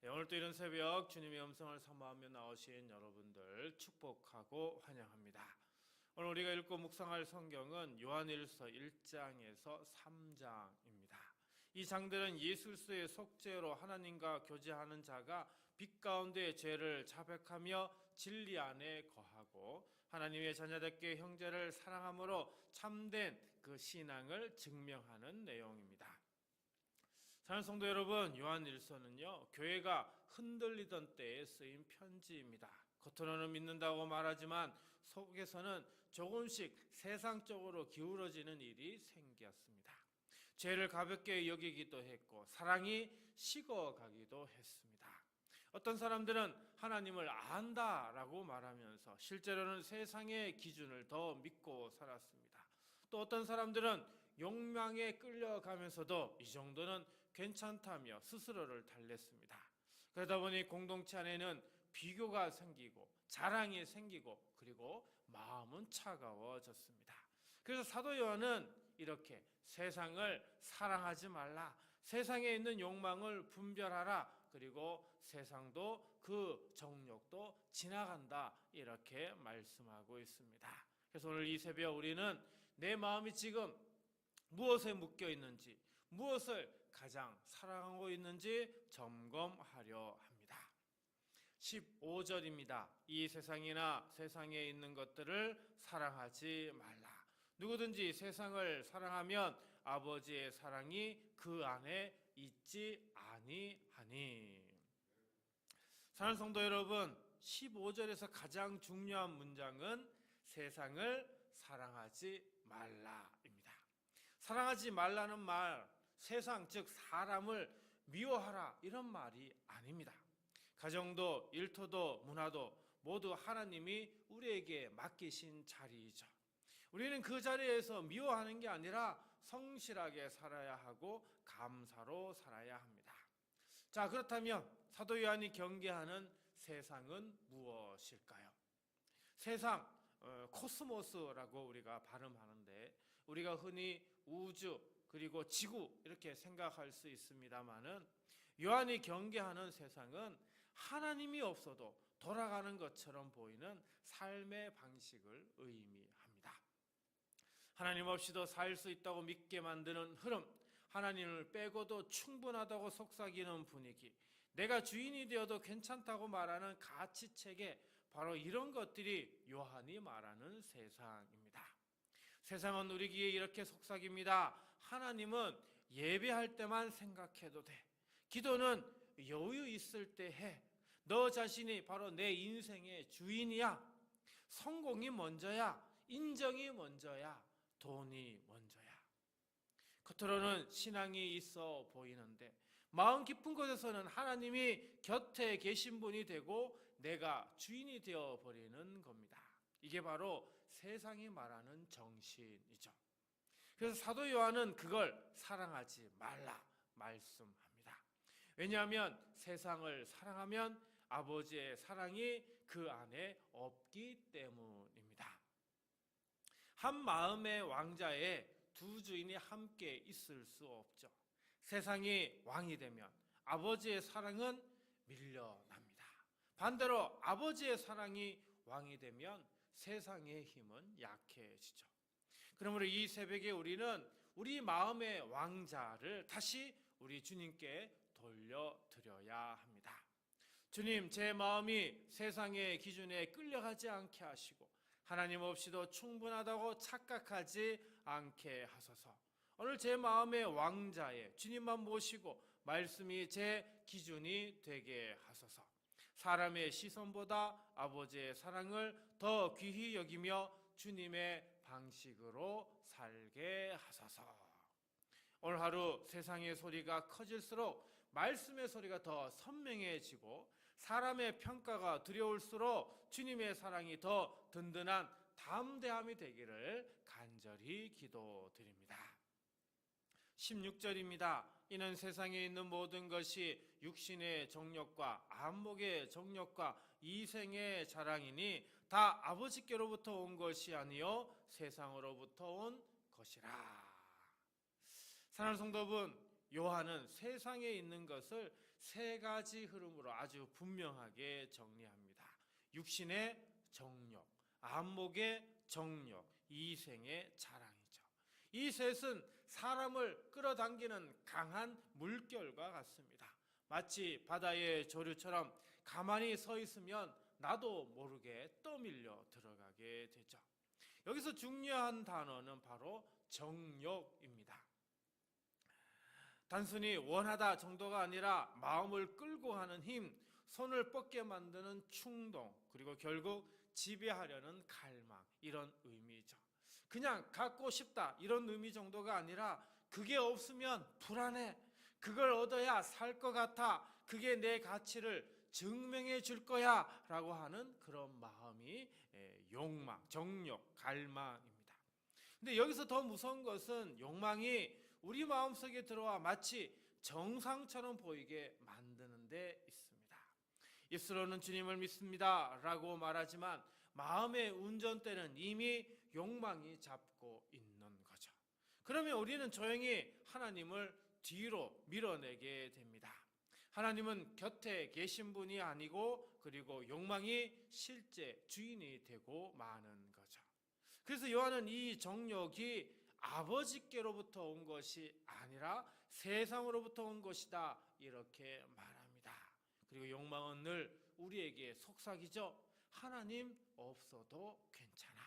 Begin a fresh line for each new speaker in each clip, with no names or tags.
오늘도 이런 새벽 주님의 음성을 사모하며 나오신 여러분들 축복하고 환영합니다. 오늘 우리가 읽고 묵상할 성경은 요한일서 1장에서 3장입니다. 이 장들은 예술서의 속죄로 하나님과 교제하는 자가 빛 가운데 죄를 자백하며 진리 안에 거하고 하나님의 자녀답게 형제를 사랑함으로 참된 그 신앙을 증명하는 내용입니다. 사랑하는 성도 여러분, 요한일서는요, 교회가 흔들리던 때에 쓰인 편지입니다. 겉으로는 믿는다고 말하지만 속에서는 조금씩 세상적으로 기울어지는 일이 생겼습니다. 죄를 가볍게 여기기도 했고 사랑이 식어가기도 했습니다. 어떤 사람들은 하나님을 안다라고 말하면서 실제로는 세상의 기준을 더 믿고 살았습니다. 또 어떤 사람들은 욕망에 끌려가면서도 이 정도는 괜찮다며 스스로를 달랬습니다. 그러다 보니 공동체 안에는 비교가 생기고 자랑이 생기고 그리고 마음은 차가워졌습니다. 그래서 사도 요한은 이렇게 세상을 사랑하지 말라, 세상에 있는 욕망을 분별하라, 그리고 세상도 그 정욕도 지나간다, 이렇게 말씀하고 있습니다. 그래서 오늘 이 새벽 우리는 내 마음이 지금 무엇에 묶여 있는지, 무엇을 가장 사랑하고 있는지 점검하려 합니다. 15절입니다. 이 세상이나 세상에 있는 것들을 사랑하지 말라. 누구든지 세상을 사랑하면 아버지의 사랑이 그 안에 있지 아니하니. 사랑하는 성도 여러분, 15절에서 가장 중요한 문장은 세상을 사랑하지 말라입니다. 사랑하지 말라는 말, 세상 즉 사람을 미워하라 이런 말이 아닙니다. 가정도 일터도 문화도 모두 하나님이 우리에게 맡기신 자리이죠. 우리는 그 자리에서 미워하는 게 아니라 성실하게 살아야 하고 감사로 살아야 합니다. 자, 그렇다면 사도 요한이 경계하는 세상은 무엇일까요? 세상, 코스모스라고 우리가 발음하는데 우리가 흔히 우주 그리고 지구 이렇게 생각할 수 있습니다마는 요한이 경계하는 세상은 하나님이 없어도 돌아가는 것처럼 보이는 삶의 방식을 의미합니다. 하나님 없이도 살 수 있다고 믿게 만드는 흐름, 하나님을 빼고도 충분하다고 속삭이는 분위기, 내가 주인이 되어도 괜찮다고 말하는 가치체계, 바로 이런 것들이 요한이 말하는 세상입니다. 세상은 우리 귀에 이렇게 속삭입니다. 하나님은 예배할 때만 생각해도 돼. 기도는 여유 있을 때 해. 너 자신이 바로 내 인생의 주인이야. 성공이 먼저야. 인정이 먼저야. 돈이 먼저야. 겉으로는 신앙이 있어 보이는데 마음 깊은 곳에서는 하나님이 곁에 계신 분이 되고 내가 주인이 되어버리는 겁니다. 이게 바로 세상이 말하는 정신이죠. 그래서 사도 요한은 그걸 사랑하지 말라 말씀합니다. 왜냐하면 세상을 사랑하면 아버지의 사랑이 그 안에 없기 때문입니다. 한 마음의 왕자에 두 주인이 함께 있을 수 없죠. 세상이 왕이 되면 아버지의 사랑은 밀려납니다. 반대로 아버지의 사랑이 왕이 되면 세상의 힘은 약해지죠. 그러므로 이 새벽에 우리는 우리 마음의 왕자를 다시 우리 주님께 돌려드려야 합니다. 주님, 제 마음이 세상의 기준에 끌려가지 않게 하시고 하나님 없이도 충분하다고 착각하지 않게 하소서. 오늘 제 마음의 왕자에 주님만 모시고 말씀이 제 기준이 되게 하소서. 사람의 시선보다 아버지의 사랑을 더 귀히 여기며 주님의 방식으로 살게 하소서. 오늘 하루 세상의 소리가 커질수록 말씀의 소리가 더 선명해지고 사람의 평가가 두려울수록 주님의 사랑이 더 든든한 담대함이 되기를 간절히 기도드립니다. 16절입니다. 이는 세상에 있는 모든 것이 육신의 정욕과 안목의 정욕과 이생의 자랑이니 다 아버지께로부터 온 것이 아니요 세상으로부터 온 것이라. 사랑하는 성도분, 요한은 세상에 있는 것을 세 가지 흐름으로 아주 분명하게 정리합니다. 육신의 정욕, 안목의 정욕, 이생의 자랑이죠. 이 셋은 사람을 끌어당기는 강한 물결과 같습니다. 마치 바다의 조류처럼 가만히 서 있으면 나도 모르게 떠밀려 들어가게 되죠. 여기서 중요한 단어는 바로 정욕입니다. 단순히 원하다 정도가 아니라 마음을 끌고 하는 힘, 손을 뻗게 만드는 충동, 그리고 결국 지배하려는 갈망, 이런 의미죠. 그냥 갖고 싶다 이런 의미 정도가 아니라 그게 없으면 불안해, 그걸 얻어야 살 것 같아, 그게 내 가치를 증명해 줄 거야 라고 하는 그런 마음이 욕망, 정욕, 갈망입니다. 근데 여기서 더 무서운 것은 욕망이 우리 마음속에 들어와 마치 정상처럼 보이게 만드는 데 있습니다. 입술로는 주님을 믿습니다 라고 말하지만 마음의 운전대는 이미 욕망이 잡고 있는 거죠. 그러면 우리는 조용히 하나님을 뒤로 밀어내게 됩니다. 하나님은 곁에 계신 분이 아니고 그리고 욕망이 실제 주인이 되고 마는 거죠. 그래서 요한은 이 정욕이 아버지께로부터 온 것이 아니라 세상으로부터 온 것이다 이렇게 말합니다. 그리고 욕망은 늘 우리에게 속삭이죠. 하나님 없어도 괜찮아.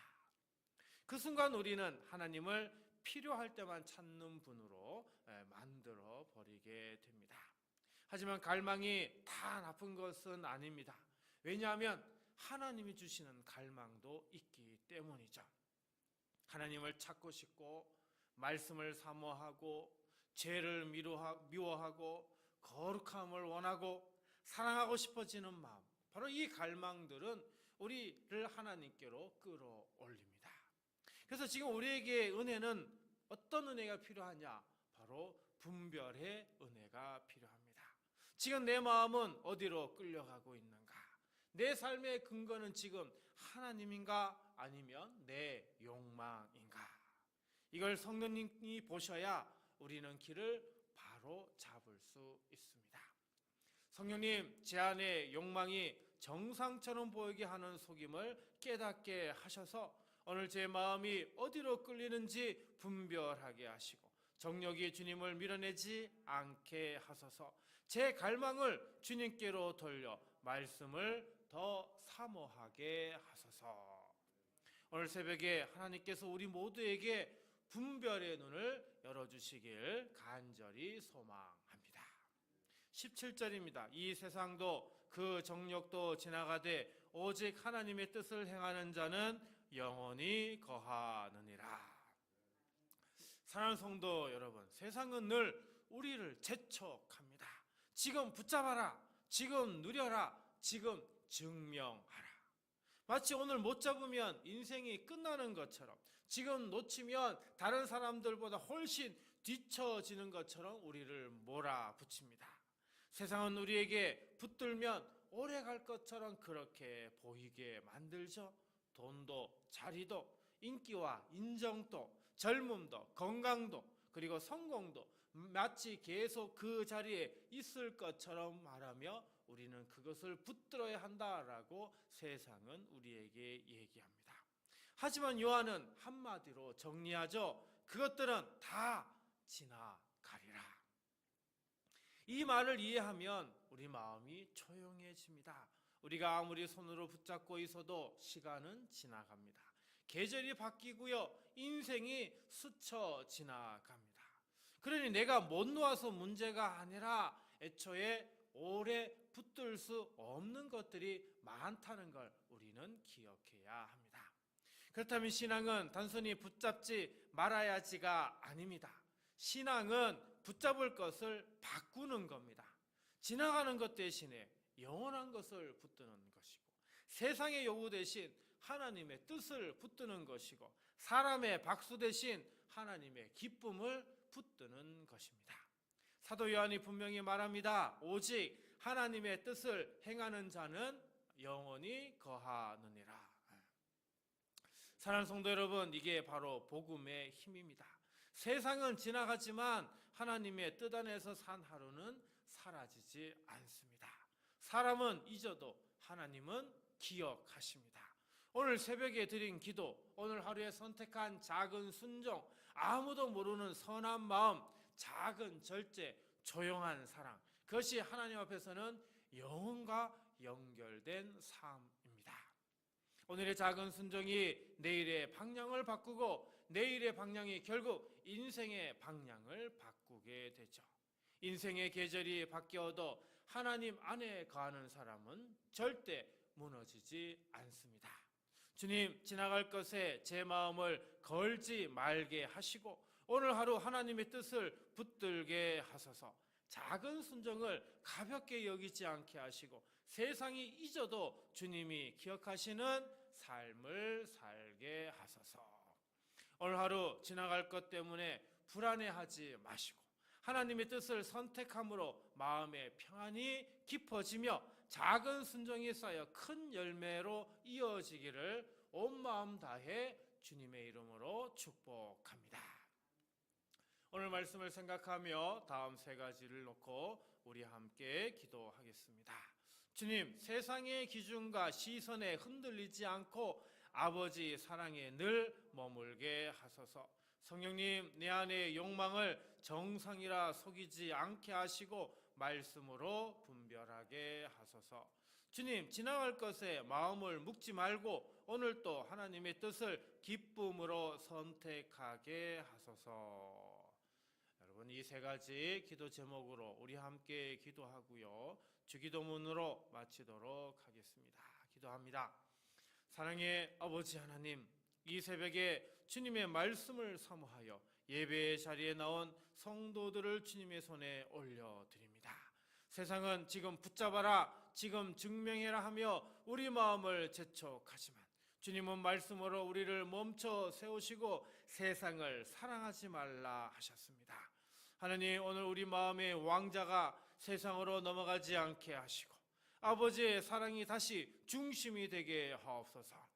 그 순간 우리는 하나님을 필요할 때만 찾는 분으로 만들어 버리게 됩니다. 하지만 갈망이 다 나쁜 것은 아닙니다. 왜냐하면 하나님이 주시는 갈망도 있기 때문이죠. 하나님을 찾고 싶고 말씀을 사모하고 죄를 미워하고 거룩함을 원하고 사랑하고 싶어지는 마음, 바로 이 갈망들은 우리를 하나님께로 끌어올립니다. 그래서 지금 우리에게 은혜는 어떤 은혜가 필요하냐? 바로 분별의 은혜가 필요합니다. 지금 내 마음은 어디로 끌려가고 있는가? 내 삶의 근거는 지금 하나님인가 아니면 내 욕망인가? 이걸 성령님이 보셔야 우리는 길을 바로 잡을 수 있습니다. 성령님, 제 안에 욕망이 정상처럼 보이게 하는 속임을 깨닫게 하셔서 오늘 제 마음이 어디로 끌리는지 분별하게 하시고 정욕이 주님을 밀어내지 않게 하소서. 제 갈망을 주님께로 돌려 말씀을 더 사모하게 하소서. 오늘 새벽에 하나님께서 우리 모두에게 분별의 눈을 열어주시길 간절히 소망합니다. 17절입니다. 이 세상도 그 정욕도 지나가되 오직 하나님의 뜻을 행하는 자는 영원히 거하느니라. 사랑하는 성도 여러분, 세상은 늘 우리를 재촉합니다. 지금 붙잡아라, 지금 누려라, 지금 증명하라. 마치 오늘 못 잡으면 인생이 끝나는 것처럼, 지금 놓치면 다른 사람들보다 훨씬 뒤처지는 것처럼 우리를 몰아붙입니다. 세상은 우리에게 붙들면 오래 갈 것처럼 그렇게 보이게 만들죠. 돈도 자리도 인기와 인정도 젊음도 건강도 그리고 성공도 마치 계속 그 자리에 있을 것처럼 말하며 우리는 그것을 붙들어야 한다라고 세상은 우리에게 얘기합니다. 하지만 요한은 한마디로 정리하죠. 그것들은 다 지나가리라. 이 말을 이해하면 우리 마음이 조용해집니다. 우리가 아무리 손으로 붙잡고 있어도 시간은 지나갑니다. 계절이 바뀌고요. 인생이 스쳐 지나갑니다. 그러니 내가 못 놓아서 문제가 아니라 애초에 오래 붙들 수 없는 것들이 많다는 걸 우리는 기억해야 합니다. 그렇다면 신앙은 단순히 붙잡지 말아야지가 아닙니다. 신앙은 붙잡을 것을 바꾸는 겁니다. 지나가는 것 대신에 영원한 것을 붙드는 것이고 세상의 요구 대신 하나님의 뜻을 붙드는 것이고 사람의 박수 대신 하나님의 기쁨을 붙드는 것입니다. 사도 요한이 분명히 말합니다. 오직 하나님의 뜻을 행하는 자는 영원히 거하느니라. 사랑하는 성도 여러분, 이게 바로 복음의 힘입니다. 세상은 지나가지만 하나님의 뜻 안에서 산 하루는 사라지지 않습니다. 사람은 잊어도 하나님은 기억하십니다. 오늘 새벽에 드린 기도, 오늘 하루에 선택한 작은 순종, 아무도 모르는 선한 마음, 작은 절제, 조용한 사랑, 그것이 하나님 앞에서는 영혼과 연결된 삶입니다. 오늘의 작은 순종이 내일의 방향을 바꾸고 내일의 방향이 결국 인생의 방향을 바꾸게 되죠. 인생의 계절이 바뀌어도 하나님 안에 거하는 사람은 절대 무너지지 않습니다. 주님, 지나갈 것에 제 마음을 걸지 말게 하시고 오늘 하루 하나님의 뜻을 붙들게 하소서. 작은 순종을 가볍게 여기지 않게 하시고 세상이 잊어도 주님이 기억하시는 삶을 살게 하소서. 오늘 하루 지나갈 것 때문에 불안해하지 마시고 하나님의 뜻을 선택함으로 마음의 평안이 깊어지며 작은 순종이 쌓여 큰 열매로 이어지기를 온 마음 다해 주님의 이름으로 축복합니다. 오늘 말씀을 생각하며 다음 세 가지를 놓고 우리 함께 기도하겠습니다. 주님, 세상의 기준과 시선에 흔들리지 않고 아버지 사랑에 늘 머물게 하소서. 성령님, 내 안의 욕망을 정상이라 속이지 않게 하시고 말씀으로 분별하게 하소서. 주님, 지나갈 것에 마음을 묶지 말고 오늘 또 하나님의 뜻을 기쁨으로 선택하게 하소서. 여러분, 이 세 가지 기도 제목으로 우리 함께 기도하고요, 주기도문으로 마치도록 하겠습니다. 기도합니다. 사랑의 아버지 하나님, 이 새벽에 주님의 말씀을 사모하여 예배의 자리에 나온 성도들을 주님의 손에 올려드립니다. 세상은 지금 붙잡아라, 지금 증명해라 하며 우리 마음을 재촉하지만 주님은 말씀으로 우리를 멈춰 세우시고 세상을 사랑하지 말라 하셨습니다. 하나님, 오늘 우리 마음의 왕자가 세상으로 넘어가지 않게 하시고 아버지의 사랑이 다시 중심이 되게 하옵소서.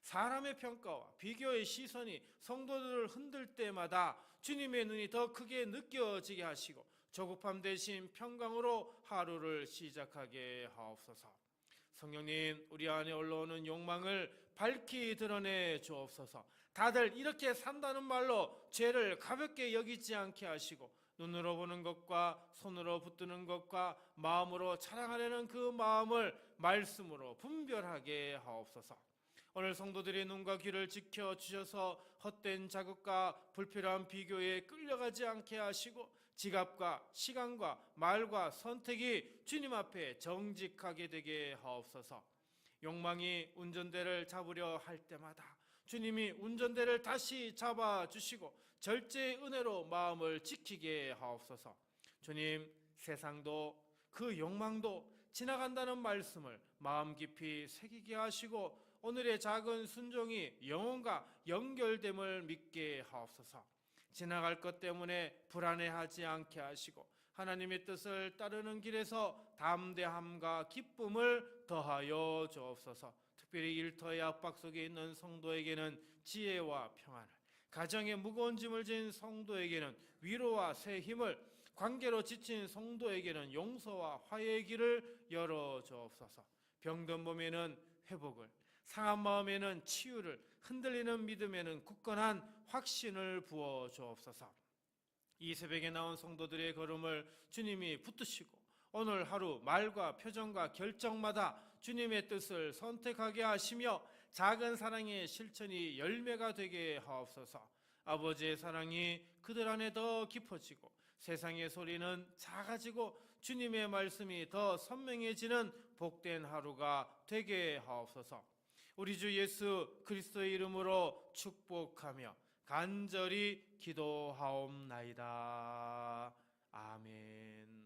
사람의 평가와 비교의 시선이 성도들을 흔들 때마다 주님의 눈이 더 크게 느껴지게 하시고 조급함 대신 평강으로 하루를 시작하게 하옵소서. 성령님, 우리 안에 올라오는 욕망을 밝히 드러내 주옵소서. 다들 이렇게 산다는 말로 죄를 가볍게 여기지 않게 하시고 눈으로 보는 것과 손으로 붙드는 것과 마음으로 자랑하려는 그 마음을 말씀으로 분별하게 하옵소서. 오늘 성도들의 눈과 귀를 지켜주셔서 헛된 자극과 불필요한 비교에 끌려가지 않게 하시고 지갑과 시간과 말과 선택이 주님 앞에 정직하게 되게 하옵소서. 욕망이 운전대를 잡으려 할 때마다 주님이 운전대를 다시 잡아주시고 절제의 은혜로 마음을 지키게 하옵소서. 주님, 세상도 그 욕망도 지나간다는 말씀을 마음 깊이 새기게 하시고 오늘의 작은 순종이 영혼과 연결됨을 믿게 하옵소서. 지나갈 것 때문에 불안해하지 않게 하시고 하나님의 뜻을 따르는 길에서 담대함과 기쁨을 더하여 주옵소서. 특별히 일터의 압박 속에 있는 성도에게는 지혜와 평안을, 가정에 무거운 짐을 진 성도에게는 위로와 새 힘을, 관계로 지친 성도에게는 용서와 화해의 길을 열어 주옵소서. 병든 몸에는 회복을, 상한 마음에는 치유를, 흔들리는 믿음에는 굳건한 확신을 부어 주옵소서. 이 새벽에 나온 성도들의 걸음을 주님이 붙드시고 오늘 하루 말과 표정과 결정마다 주님의 뜻을 선택하게 하시며 작은 사랑의 실천이 열매가 되게 하옵소서. 아버지의 사랑이 그들 안에 더 깊어지고 세상의 소리는 작아지고 주님의 말씀이 더 선명해지는 복된 하루가 되게 하옵소서. 우리 주 예수 그리스도의 이름으로 축복하며 간절히 기도하옵나이다. 아멘.